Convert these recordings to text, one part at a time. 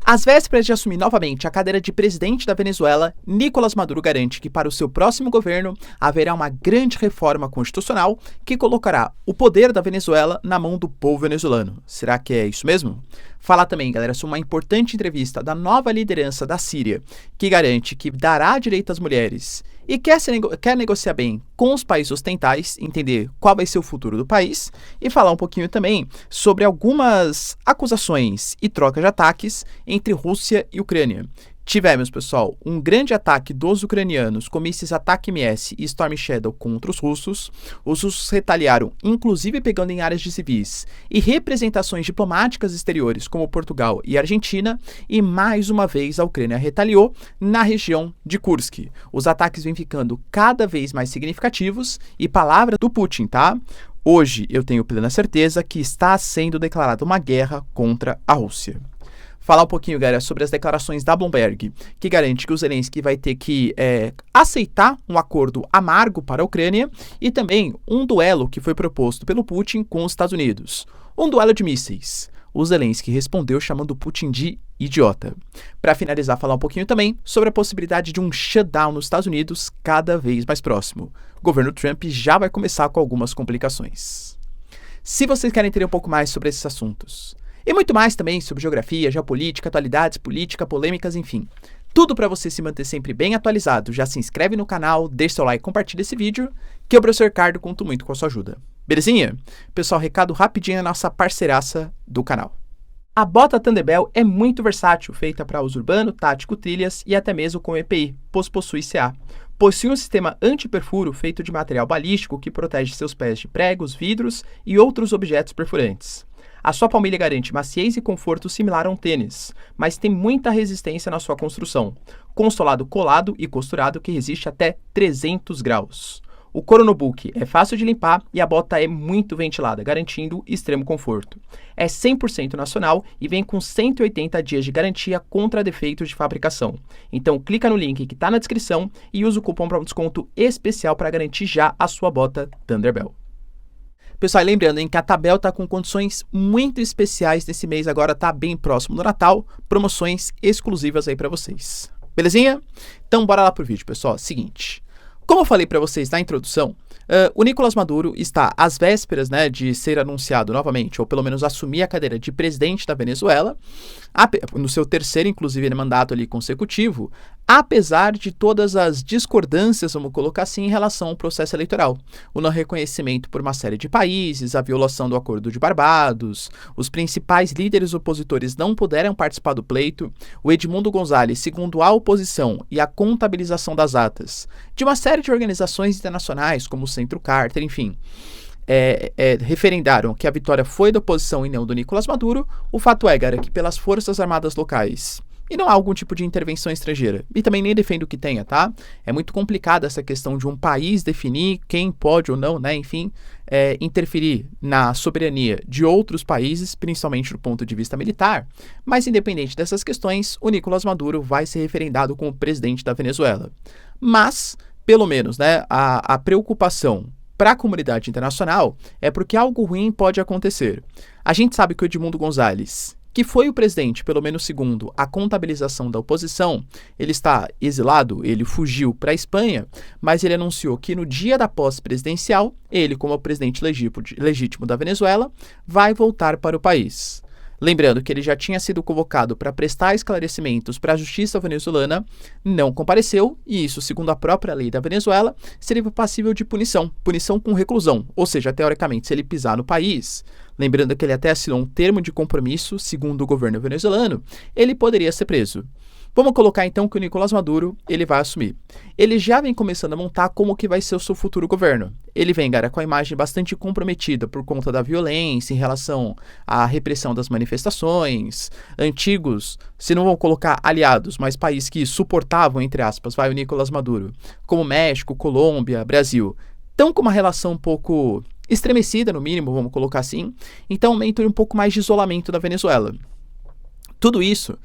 Às vésperas de assumir novamente a cadeira de presidente da Venezuela, Nicolás Maduro garante que para o seu próximo governo haverá uma grande reforma constitucional que colocará o poder da Venezuela na mão do povo venezuelano. Será que é isso mesmo? Fala também, galera, sobre uma importante entrevista da nova liderança da Síria, que garante que dará direito às mulheres e quer negociar bem com os países ocidentais, entender qual vai ser o futuro do país e falar um pouquinho também sobre algumas acusações e troca de ataques entre Rússia e Ucrânia. Tivemos, pessoal, um grande ataque dos ucranianos com mísseis Ataque-MS e Storm Shadow contra os russos. Os russos retaliaram, inclusive pegando em áreas de civis e representações diplomáticas exteriores como Portugal e Argentina. E mais uma vez a Ucrânia retaliou na região de Kursk. Os ataques vêm ficando cada vez mais significativos e palavra do Putin, tá? Hoje eu tenho plena certeza que está sendo declarada uma guerra contra a Rússia. Falar um pouquinho, galera, sobre as declarações da Bloomberg, que garante que o Zelensky vai ter que aceitar um acordo amargo para a Ucrânia e também um duelo que foi proposto pelo Putin com os Estados Unidos. Um duelo de mísseis. O Zelensky respondeu chamando Putin de idiota. Para finalizar, falar um pouquinho também sobre a possibilidade de um shutdown nos Estados Unidos cada vez mais próximo. O governo Trump já vai começar com algumas complicações. Se vocês querem entender um pouco mais sobre esses assuntos, e muito mais também sobre geografia, geopolítica, atualidades, política, polêmicas, enfim. Tudo para você se manter sempre bem atualizado. Já se inscreve no canal, deixa seu like e compartilha esse vídeo, que eu, professor Ricardo, conto muito com a sua ajuda. Belezinha? Pessoal, recado rapidinho da nossa parceiraça do canal. A bota Thunderbell é muito versátil, feita para uso urbano, tático, trilhas e até mesmo com EPI, pois possui CA. Possui um sistema anti-perfuro feito de material balístico que protege seus pés de pregos, vidros e outros objetos perfurantes. A sua palmilha garante maciez e conforto similar a um tênis, mas tem muita resistência na sua construção, com solado colado e costurado que resiste até 300 graus. O couro no book é fácil de limpar e a bota é muito ventilada, garantindo extremo conforto. É 100% nacional e vem com 180 dias de garantia contra defeitos de fabricação. Então clica no link que está na descrição e usa o cupom para um desconto especial para garantir já a sua bota Thunderbell. Pessoal, lembrando que a Tabel está com condições muito especiais nesse mês, agora está bem próximo do Natal, promoções exclusivas aí para vocês. Belezinha? Então bora lá pro vídeo, pessoal. Seguinte, como eu falei para vocês na introdução, o Nicolás Maduro está às vésperas, né, de ser anunciado novamente, ou pelo menos assumir a cadeira de presidente da Venezuela, no seu terceiro, inclusive, mandato ali consecutivo, apesar de todas as discordâncias, vamos colocar assim, em relação ao processo eleitoral. O não reconhecimento por uma série de países, a violação do Acordo de Barbados, os principais líderes opositores não puderam participar do pleito, o Edmundo Gonzalez, segundo a oposição, e a contabilização das atas de uma série de organizações internacionais, como o Centro Carter, enfim, referendaram que a vitória foi da oposição e não do Nicolás Maduro. O fato é, cara, que pelas forças armadas locais, e não há algum tipo de intervenção estrangeira, e também nem defendo que tenha, tá? É muito complicada essa questão de um país definir quem pode ou não, né, enfim, interferir na soberania de outros países, principalmente do ponto de vista militar, mas independente dessas questões, o Nicolás Maduro vai ser referendado como presidente da Venezuela. Mas, pelo menos, né, a preocupação para a comunidade internacional é porque algo ruim pode acontecer. A gente sabe que o Edmundo Gonzalez, que foi o presidente, pelo menos segundo a contabilização da oposição, ele está exilado, ele fugiu para a Espanha, mas ele anunciou que no dia da posse presidencial, ele, como presidente legítimo da Venezuela, vai voltar para o país. Lembrando que ele já tinha sido convocado para prestar esclarecimentos para a justiça venezuelana, não compareceu, e isso, segundo a própria lei da Venezuela, seria passível de punição com reclusão, ou seja, teoricamente, se ele pisar no país, lembrando que ele até assinou um termo de compromisso, segundo o governo venezuelano, ele poderia ser preso. Vamos colocar então que o Nicolás Maduro, ele vai assumir. Ele já vem começando a montar como que vai ser o seu futuro governo. Ele vem, cara, com a imagem bastante comprometida por conta da violência em relação à repressão das manifestações, antigos, se não vão colocar aliados, mas países que suportavam, entre aspas, vai o Nicolás Maduro, como México, Colômbia, Brasil, estão com uma relação um pouco estremecida, no mínimo, vamos colocar assim, então aumenta um pouco mais de isolamento da Venezuela. Tudo isso,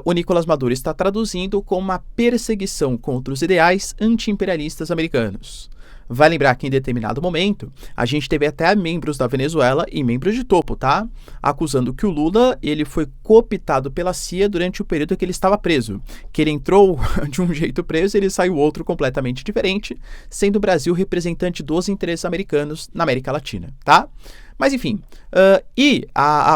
o Nicolás Maduro está traduzindo como uma perseguição contra os ideais anti-imperialistas americanos. Vai lembrar que em determinado momento, a gente teve até membros da Venezuela e membros de topo, tá? Acusando que o Lula, ele foi cooptado pela CIA durante o período que ele estava preso. Que ele entrou de um jeito preso e ele saiu outro completamente diferente, sendo o Brasil representante dos interesses americanos na América Latina, tá? Mas enfim,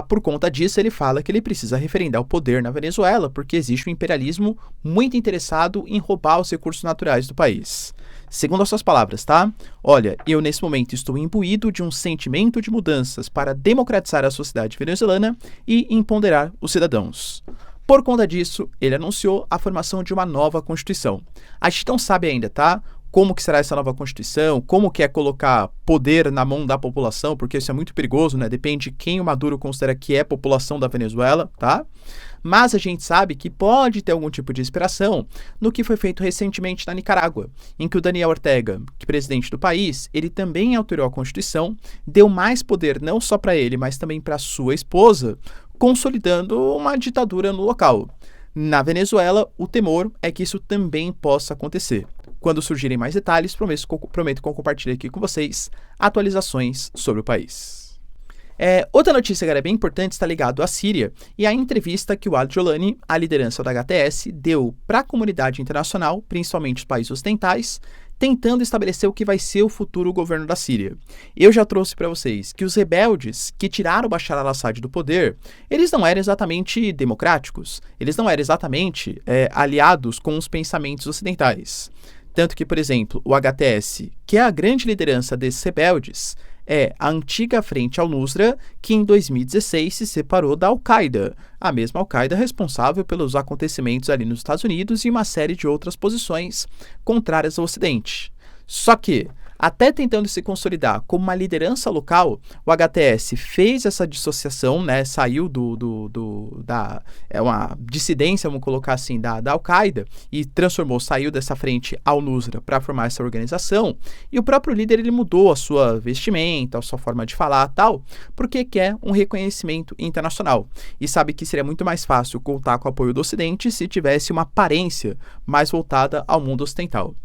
por conta disso ele fala que ele precisa referendar o poder na Venezuela porque existe um imperialismo muito interessado em roubar os recursos naturais do país. Segundo as suas palavras, tá? Olha, eu nesse momento estou imbuído de um sentimento de mudanças para democratizar a sociedade venezuelana e empoderar os cidadãos. Por conta disso, ele anunciou a formação de uma nova Constituição. A gente não sabe ainda, tá? Como que será essa nova Constituição, como que é colocar poder na mão da população, porque isso é muito perigoso, né? Depende de quem o Maduro considera que é população da Venezuela, tá? Mas a gente sabe que pode ter algum tipo de inspiração no que foi feito recentemente na Nicarágua, em que o Daniel Ortega, que é presidente do país, ele também alterou a Constituição, deu mais poder não só para ele, mas também para sua esposa, consolidando uma ditadura no local. Na Venezuela, o temor é que isso também possa acontecer. Quando surgirem mais detalhes, prometo que eu compartilho aqui com vocês atualizações sobre o país. Outra notícia, galera, bem importante, está ligado à Síria e à entrevista que o Al-Jolani, a liderança da HTS, deu para a comunidade internacional, principalmente os países ocidentais, tentando estabelecer o que vai ser o futuro governo da Síria. Eu já trouxe para vocês que os rebeldes que tiraram Bashar al-Assad do poder, eles não eram exatamente democráticos, eles não eram exatamente aliados com os pensamentos ocidentais. Tanto que, por exemplo, o HTS, que é a grande liderança desses rebeldes, é a antiga Frente al-Nusra, que em 2016 se separou da Al-Qaeda, a mesma Al-Qaeda responsável pelos acontecimentos ali nos Estados Unidos e uma série de outras posições contrárias ao Ocidente. Só que, até tentando se consolidar como uma liderança local, o HTS fez essa dissociação, né, saiu uma dissidência, vamos colocar assim, da Al-Qaeda e saiu dessa frente al-Nusra para formar essa organização, e o próprio líder ele mudou a sua vestimenta, a sua forma de falar tal, porque quer um reconhecimento internacional e sabe que seria muito mais fácil contar com o apoio do Ocidente se tivesse uma aparência mais voltada ao mundo ocidental.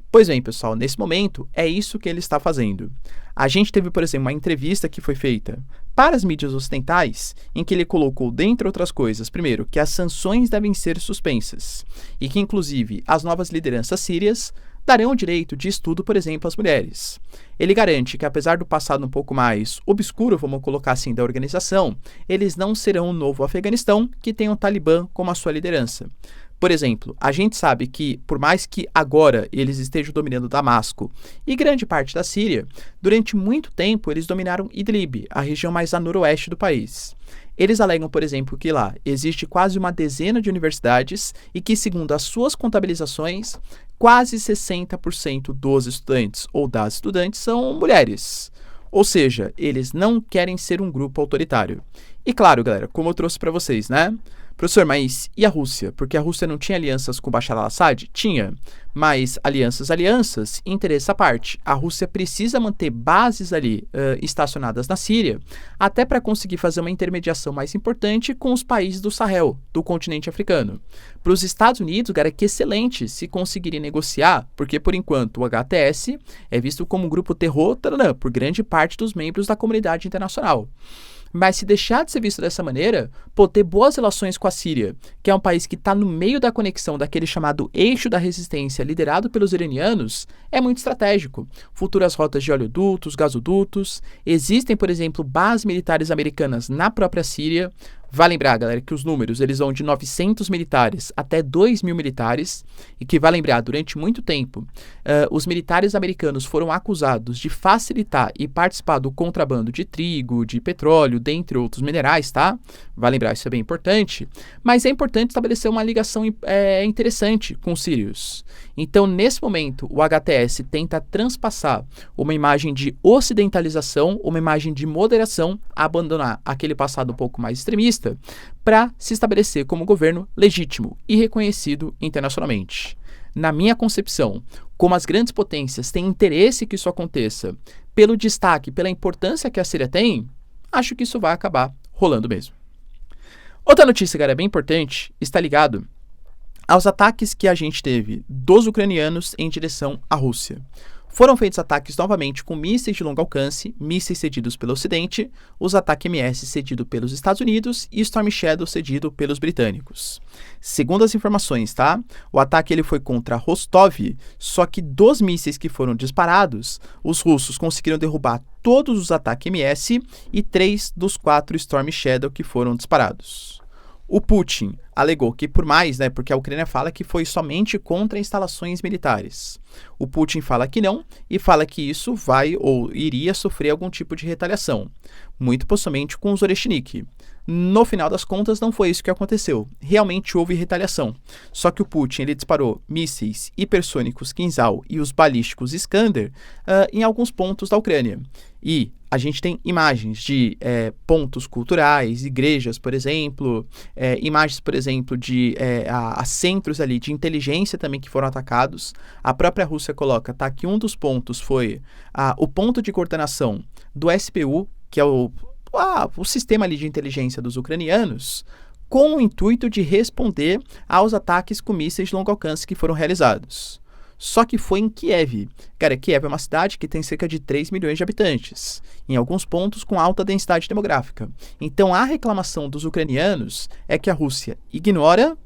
Pois bem, pessoal, nesse momento é isso que ele está fazendo. A gente teve, por exemplo, uma entrevista que foi feita para as mídias ocidentais, em que ele colocou, dentre outras coisas, primeiro, que as sanções devem ser suspensas e que, inclusive, as novas lideranças sírias darão o direito de estudo, por exemplo, às mulheres. Ele garante que, apesar do passado um pouco mais obscuro, vamos colocar assim, da organização, eles não serão o novo Afeganistão, que tem o Talibã como a sua liderança. Por exemplo, a gente sabe que, por mais que agora eles estejam dominando Damasco e grande parte da Síria, durante muito tempo eles dominaram Idlib, a região mais a noroeste do país. Eles alegam, por exemplo, que lá existe quase uma dezena de universidades e que, segundo as suas contabilizações, quase 60% dos estudantes ou das estudantes são mulheres. Ou seja, eles não querem ser um grupo autoritário. E claro, galera, como eu trouxe para vocês, né? Professor, mas e a Rússia? Porque a Rússia não tinha alianças com Bashar al-Assad? Tinha, mas alianças, interesse à parte. A Rússia precisa manter bases ali estacionadas na Síria, até para conseguir fazer uma intermediação mais importante com os países do Sahel, do continente africano. Para os Estados Unidos, cara, que excelente se conseguirem negociar, porque por enquanto o HTS é visto como um grupo terror por grande parte dos membros da comunidade internacional. Mas se deixar de ser visto dessa maneira, ter boas relações com a Síria, que é um país que está no meio da conexão daquele chamado eixo da resistência liderado pelos iranianos, é muito estratégico. Futuras rotas de oleodutos, gasodutos, existem, por exemplo, bases militares americanas na própria Síria. Vai lembrar, galera, que os números eles vão de 900 militares até 2.000 militares, e que, vai lembrar, durante muito tempo, os militares americanos foram acusados de facilitar e participar do contrabando de trigo, de petróleo, dentre outros minerais, tá? Vai lembrar, isso é bem importante, mas é importante estabelecer uma ligação interessante com os sírios. Então, nesse momento, o HTS tenta transpassar uma imagem de ocidentalização, uma imagem de moderação, abandonar aquele passado um pouco mais extremista, para se estabelecer como governo legítimo e reconhecido internacionalmente. Na minha concepção, como as grandes potências têm interesse que isso aconteça, pelo destaque, pela importância que a Síria tem, acho que isso vai acabar rolando mesmo. Outra notícia, cara, bem importante, está ligado aos ataques que a gente teve dos ucranianos em direção à Rússia. Foram feitos ataques novamente com mísseis de longo alcance, mísseis cedidos pelo Ocidente, os ataques MS cedido pelos Estados Unidos e Storm Shadow cedido pelos britânicos. Segundo as informações, tá? O ataque ele foi contra Rostov, só que dos mísseis que foram disparados, os russos conseguiram derrubar todos os ataques MS e 3 dos 4 Storm Shadow que foram disparados. O Putin alegou que por mais, porque a Ucrânia fala que foi somente contra instalações militares. O Putin fala que não e fala que isso vai ou iria sofrer algum tipo de retaliação, muito possivelmente com os Oreshnik. No final das contas, não foi isso que aconteceu. Realmente houve retaliação. Só que o Putin ele disparou mísseis hipersônicos Kinzhal e os balísticos Iskander em alguns pontos da Ucrânia. E a gente tem imagens de pontos culturais, igrejas, por exemplo, imagens, por exemplo, de centros ali de inteligência também que foram atacados. A própria Rússia coloca, tá, que um dos pontos foi o ponto de coordenação do SPU, que é o sistema ali de inteligência dos ucranianos, com o intuito de responder aos ataques com mísseis de longo alcance que foram realizados. Só que foi em Kiev. Cara, Kiev é uma cidade que tem cerca de 3 milhões de habitantes, em alguns pontos com alta densidade demográfica. Então, a reclamação dos ucranianos é que a Rússia ignora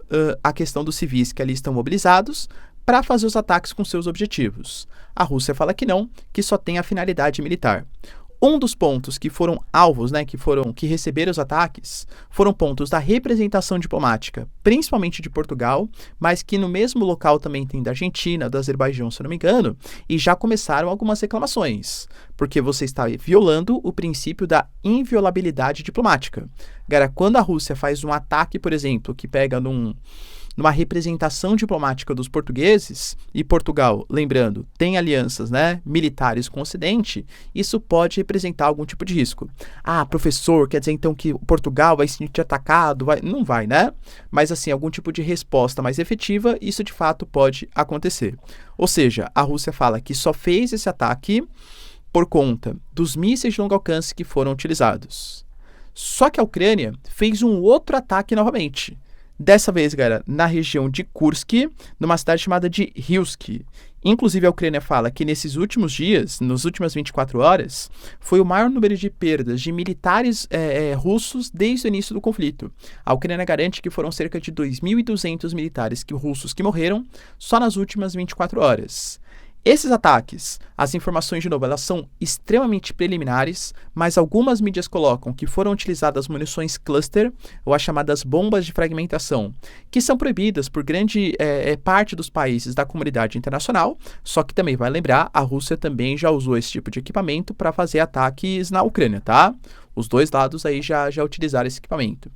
a questão dos civis que ali estão mobilizados para fazer os ataques com seus objetivos. A Rússia fala que não, que só tem a finalidade militar. Um dos pontos que foram alvos, que receberam os ataques, foram pontos da representação diplomática, principalmente de Portugal, mas que no mesmo local também tem da Argentina, do Azerbaijão, se eu não me engano, e já começaram algumas reclamações, porque você está violando o princípio da inviolabilidade diplomática. Cara, quando a Rússia faz um ataque, por exemplo, que pega numa representação diplomática dos portugueses, e Portugal, lembrando, tem alianças militares com o Ocidente, isso pode representar algum tipo de risco. Professor, quer dizer então que Portugal vai se sentir atacado? Não vai, né? Mas assim, algum tipo de resposta mais efetiva, isso de fato pode acontecer. Ou seja, a Rússia fala que só fez esse ataque por conta dos mísseis de longo alcance que foram utilizados. Só que a Ucrânia fez um outro ataque novamente. Dessa vez, galera, na região de Kursk, numa cidade chamada de Hilsk. Inclusive, a Ucrânia fala que nesses últimos dias, nas últimas 24 horas, foi o maior número de perdas de militares russos desde o início do conflito. A Ucrânia garante que foram cerca de 2.200 militares russos que morreram só nas últimas 24 horas. Esses ataques, as informações, de novo, elas são extremamente preliminares, mas algumas mídias colocam que foram utilizadas munições cluster, ou as chamadas bombas de fragmentação, que são proibidas por grande parte dos países da comunidade internacional, só que também vai lembrar, a Rússia também já usou esse tipo de equipamento para fazer ataques na Ucrânia, tá? Os dois lados aí já utilizaram esse equipamento.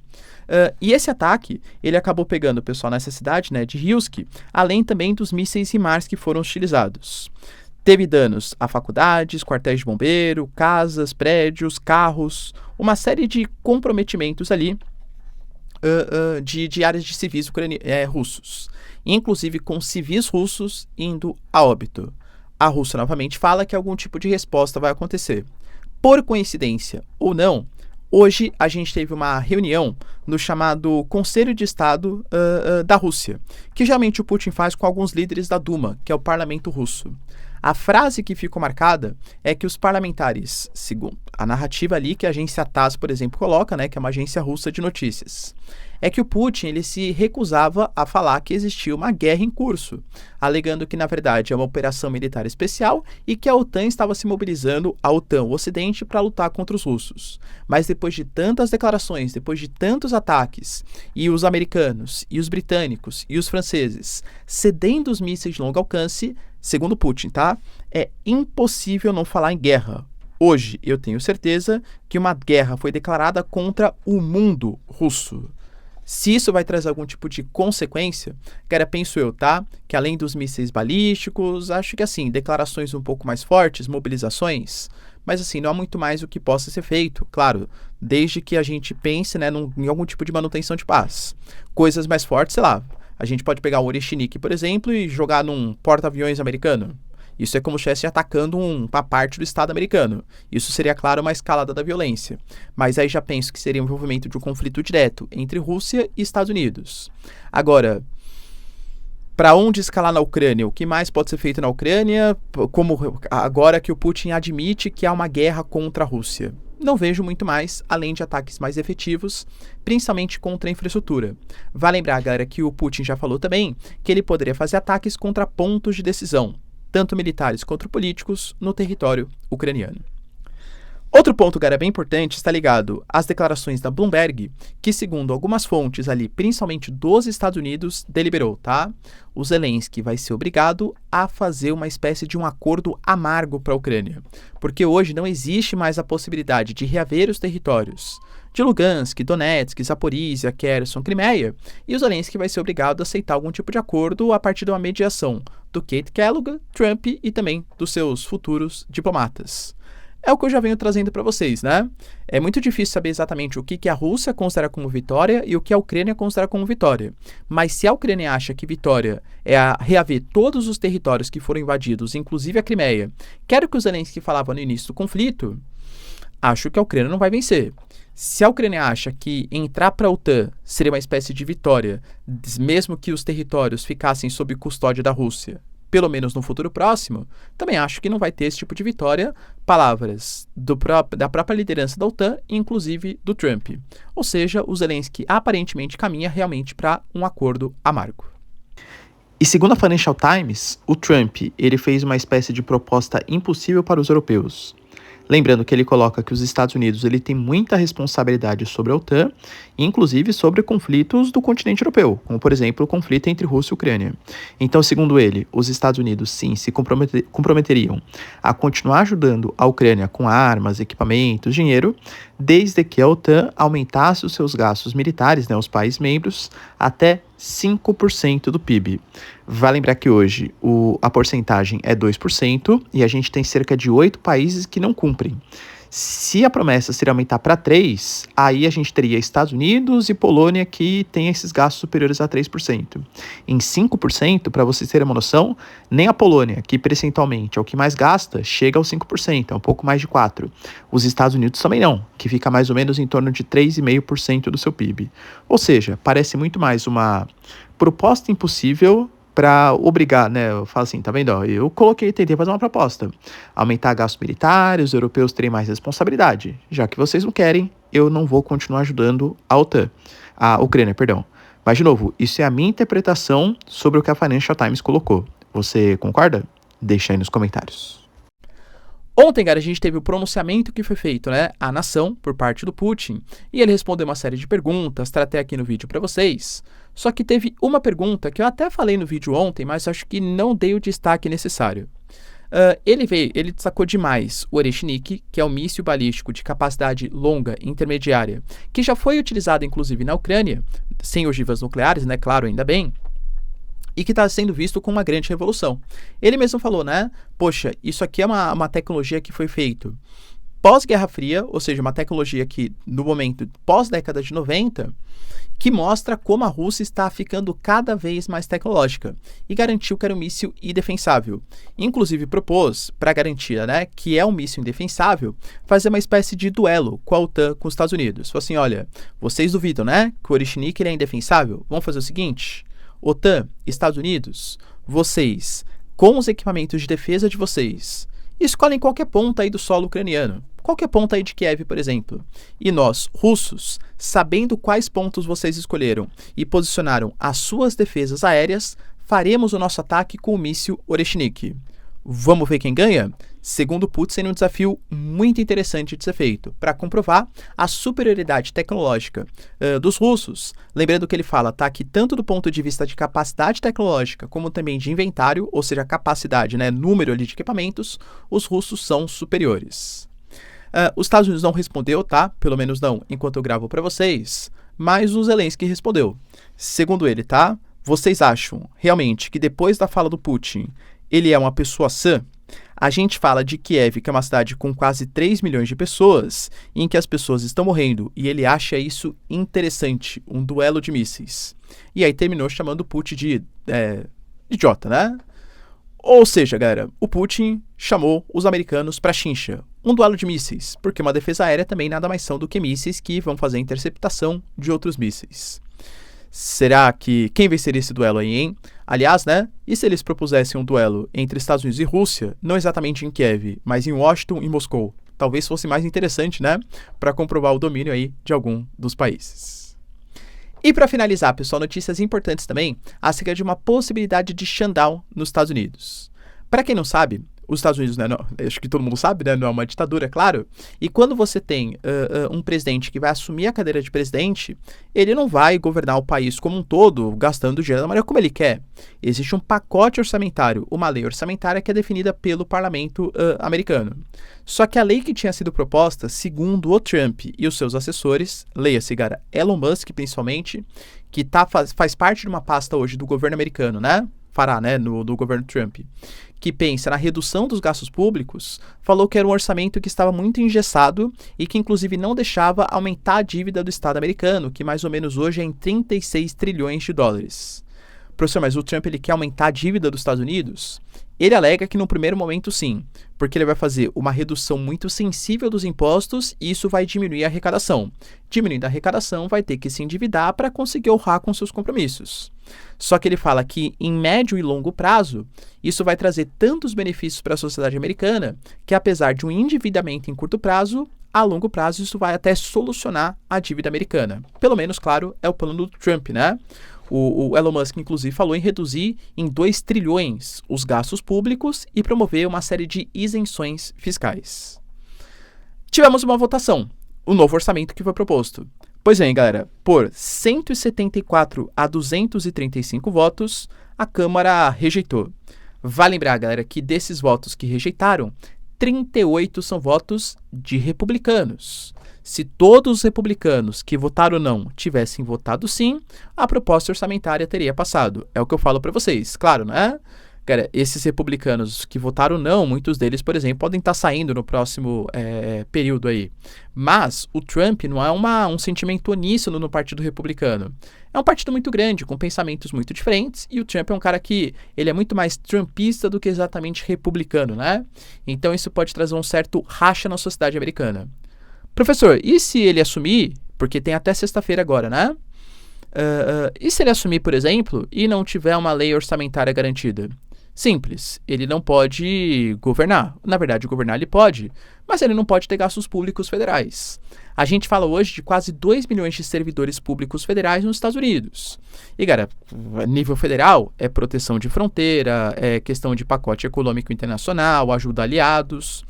E esse ataque, ele acabou pegando o pessoal nessa cidade, de Hilsk, além também dos mísseis HIMARS que foram utilizados. Teve danos a faculdades, quartéis de bombeiro, casas, prédios, carros, uma série de comprometimentos ali de áreas de civis russos, inclusive com civis russos indo a óbito. A Rússia novamente fala que algum tipo de resposta vai acontecer. Por coincidência ou não, hoje a gente teve uma reunião no chamado Conselho de Estado da Rússia, que geralmente o Putin faz com alguns líderes da Duma, que é o parlamento russo. A frase que ficou marcada é que os parlamentares, segundo a narrativa ali que a agência TASS, por exemplo, coloca, que é uma agência russa de notícias, é que o Putin ele se recusava a falar que existia uma guerra em curso, alegando que, na verdade, é uma operação militar especial e que a OTAN estava se mobilizando, a OTAN, o Ocidente, para lutar contra os russos. Mas depois de tantas declarações, depois de tantos ataques, e os americanos, e os britânicos, e os franceses cedendo os mísseis de longo alcance, segundo Putin, tá? É impossível não falar em guerra. Hoje, eu tenho certeza que uma guerra foi declarada contra o mundo russo. Se isso vai trazer algum tipo de consequência, cara, penso eu, tá? Que além dos mísseis balísticos, acho que assim, declarações um pouco mais fortes, mobilizações, mas assim, não há muito mais o que possa ser feito, claro, desde que a gente pense, em algum tipo de manutenção de paz. Coisas mais fortes, sei lá, a gente pode pegar o Oreshnik, por exemplo, e jogar num porta-aviões americano. Isso é como se estivesse atacando uma parte do Estado americano. Isso seria, claro, uma escalada da violência. Mas aí já penso que seria o envolvimento de um conflito direto entre Rússia e Estados Unidos. Agora, Para onde escalar na Ucrânia? O que mais pode ser feito na Ucrânia? Como agora que o Putin admite que há uma guerra contra a Rússia? Não vejo muito mais, além de ataques mais efetivos, principalmente contra a infraestrutura. Vale lembrar, galera, que o Putin já falou também que ele poderia fazer ataques contra pontos de decisão, tanto militares quanto políticos, no território ucraniano. Outro ponto, galera, bem importante, está ligado às declarações da Bloomberg, que segundo algumas fontes ali, principalmente dos Estados Unidos, deliberou, tá? O Zelensky vai ser obrigado a fazer uma espécie de um acordo amargo para a Ucrânia, porque hoje não existe mais a possibilidade de reaver os territórios de Lugansk, Donetsk, Zaporizhia, Kherson, Crimeia, e o Zelensky vai ser obrigado a aceitar algum tipo de acordo a partir de uma mediação do Keith Kellogg, Trump e também dos seus futuros diplomatas. É o que eu já venho trazendo para vocês, né? É muito difícil saber exatamente o que a Rússia considera como vitória e o que a Ucrânia considera como vitória. Mas se a Ucrânia acha que vitória é a reaver todos os territórios que foram invadidos, inclusive a Crimeia, que era o que o Zelensky falava no início do conflito, acho que a Ucrânia não vai vencer. Se a Ucrânia acha que entrar para a OTAN seria uma espécie de vitória, mesmo que os territórios ficassem sob custódia da Rússia, pelo menos no futuro próximo, também acho que não vai ter esse tipo de vitória. Palavras da própria liderança da OTAN, inclusive do Trump. Ou seja, o Zelensky aparentemente caminha realmente para um acordo amargo. E segundo a Financial Times, o Trump ele fez uma espécie de proposta impossível para os europeus. Lembrando que ele coloca que os Estados Unidos ele tem muita responsabilidade sobre a OTAN, inclusive sobre conflitos do continente europeu, como por exemplo o conflito entre Rússia e Ucrânia. Então, segundo ele, os Estados Unidos sim se comprometeriam a continuar ajudando a Ucrânia com armas, equipamentos, dinheiro, desde que a OTAN aumentasse os seus gastos militares, né, os países membros, até 5% do PIB. Vale lembrar que hoje a porcentagem é 2% e a gente tem cerca de 8 países que não cumprem. Se a promessa seria aumentar para 3%, aí a gente teria Estados Unidos e Polônia que têm esses gastos superiores a 3%. Em 5%, para vocês terem uma noção, nem a Polônia, que percentualmente é o que mais gasta, chega aos 5%, é um pouco mais de 4%. Os Estados Unidos também não, que fica mais ou menos em torno de 3,5% do seu PIB. Ou seja, parece muito mais uma proposta impossível para obrigar, né, eu falo assim, tá vendo, ó, eu tentei fazer uma proposta, aumentar gastos militares, os europeus terem mais responsabilidade, já que vocês não querem, eu não vou continuar ajudando a Ucrânia, perdão. Mas, de novo, isso é a minha interpretação sobre o que a Financial Times colocou. Você concorda? Deixa aí nos comentários. Ontem, cara, a gente teve o pronunciamento que foi feito, né, à nação, por parte do Putin, e ele respondeu uma série de perguntas, tratei aqui no vídeo para vocês. Só que teve uma pergunta que eu até falei no vídeo ontem, mas acho que não dei o destaque necessário. Ele destacou demais o Oreshnik, que é um míssil balístico de capacidade longa e intermediária, que já foi utilizado inclusive na Ucrânia, sem ogivas nucleares, né, claro, ainda bem, e que está sendo visto como uma grande revolução. Ele mesmo falou, né, poxa, isso aqui é uma tecnologia que foi feita pós-Guerra Fria, ou seja, uma tecnologia que, no momento pós-década de 90, que mostra como a Rússia está ficando cada vez mais tecnológica e garantiu que era um míssil indefensável. Inclusive propôs, para garantia, né, que é um míssil indefensável, fazer uma espécie de duelo com a OTAN, com os Estados Unidos. Falou assim, olha, vocês duvidam, né, que o Oreshnik é indefensável? Vamos fazer o seguinte, OTAN, Estados Unidos, vocês, com os equipamentos de defesa de vocês, escolhem qualquer ponta aí do solo ucraniano. Qualquer ponta aí de Kiev, por exemplo. E nós, russos, sabendo quais pontos vocês escolheram e posicionaram as suas defesas aéreas, faremos o nosso ataque com o míssil Oreshnik. Vamos ver quem ganha? Segundo Putin, um desafio muito interessante de ser feito, para comprovar a superioridade tecnológica dos russos. Lembrando que ele fala, tá, que tanto do ponto de vista de capacidade tecnológica, como também de inventário, ou seja, capacidade, né, número ali de equipamentos, os russos são superiores. Os Estados Unidos não respondeu, tá? Pelo menos não enquanto eu gravo para vocês, mas o Zelensky respondeu. Segundo ele, tá? Vocês acham realmente que depois da fala do Putin, ele é uma pessoa sã? A gente fala de Kiev, que é uma cidade com quase 3 milhões de pessoas, em que as pessoas estão morrendo, e ele acha isso interessante, um duelo de mísseis. E aí terminou chamando o Putin de idiota, né? Ou seja, galera, o Putin chamou os americanos para chincha, um duelo de mísseis, porque uma defesa aérea também nada mais são do que mísseis que vão fazer a interceptação de outros mísseis. Será que quem venceria esse duelo aí, hein? Aliás, né? E se eles propusessem um duelo entre Estados Unidos e Rússia, não exatamente em Kiev, mas em Washington e Moscou? Talvez fosse mais interessante, né? Para comprovar o domínio aí de algum dos países. E para finalizar, pessoal, notícias importantes também acerca de uma possibilidade de shutdown nos Estados Unidos. Para quem não sabe, os Estados Unidos, né, não, acho que todo mundo sabe, né, não é uma ditadura, é claro, e quando você tem um presidente que vai assumir a cadeira de presidente, ele não vai governar o país como um todo, gastando dinheiro da maneira como ele quer. Existe um pacote orçamentário, uma lei orçamentária que é definida pelo parlamento americano. Só que a lei que tinha sido proposta, segundo o Trump e os seus assessores, leia-se, cara, Elon Musk principalmente, que faz parte de uma pasta hoje do governo americano, né? Fará, né, no governo Trump, que pensa na redução dos gastos públicos, falou que era um orçamento que estava muito engessado e que inclusive não deixava aumentar a dívida do Estado americano, que mais ou menos hoje é em 36 trilhões de dólares. Professor, mas o Trump ele quer aumentar a dívida dos Estados Unidos? Ele alega que no primeiro momento sim, porque ele vai fazer uma redução muito sensível dos impostos e isso vai diminuir a arrecadação. Diminuindo a arrecadação, vai ter que se endividar para conseguir honrar com seus compromissos. Só que ele fala que em médio e longo prazo, isso vai trazer tantos benefícios para a sociedade americana que apesar de um endividamento em curto prazo, a longo prazo isso vai até solucionar a dívida americana. Pelo menos, claro, é o plano do Trump, né? O Elon Musk, inclusive, falou em reduzir em 2 trilhões os gastos públicos e promover uma série de isenções fiscais. Tivemos uma votação, o novo orçamento que foi proposto. Pois bem, galera, por 174 a 235 votos, a Câmara rejeitou. Vale lembrar, galera, que desses votos que rejeitaram, 38 são votos de republicanos. Se todos os republicanos que votaram não tivessem votado sim, a proposta orçamentária teria passado. É o que eu falo para vocês, claro, né? Cara, esses republicanos que votaram não, muitos deles, por exemplo, podem estar saindo no próximo período aí. Mas o Trump não é um sentimento uníssono no Partido Republicano. É um partido muito grande, com pensamentos muito diferentes, e o Trump é um cara que ele é muito mais trumpista do que exatamente republicano, né? Então isso pode trazer um certo racha na sociedade americana. Professor, e se ele assumir, porque tem até sexta-feira agora, né? E se ele assumir, por exemplo, e não tiver uma lei orçamentária garantida? Simples, ele não pode governar. Na verdade, governar ele pode, mas ele não pode ter gastos públicos federais. A gente fala hoje de quase 2 milhões de servidores públicos federais nos Estados Unidos. E, cara, nível federal é proteção de fronteira, é questão de pacote econômico internacional, ajuda a aliados.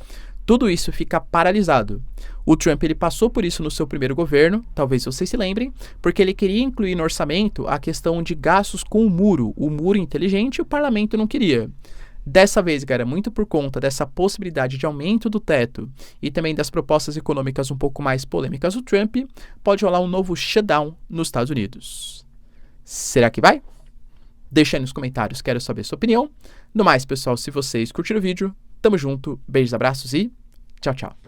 Tudo isso fica paralisado. O Trump ele passou por isso no seu primeiro governo, talvez vocês se lembrem, porque ele queria incluir no orçamento a questão de gastos com o muro inteligente, e o parlamento não queria. Dessa vez, cara, muito por conta dessa possibilidade de aumento do teto e também das propostas econômicas um pouco mais polêmicas do Trump, pode rolar um novo shutdown nos Estados Unidos. Será que vai? Deixa aí nos comentários, quero saber sua opinião. No mais, pessoal, se vocês curtiram o vídeo, tamo junto, beijos, abraços e tchau, tchau.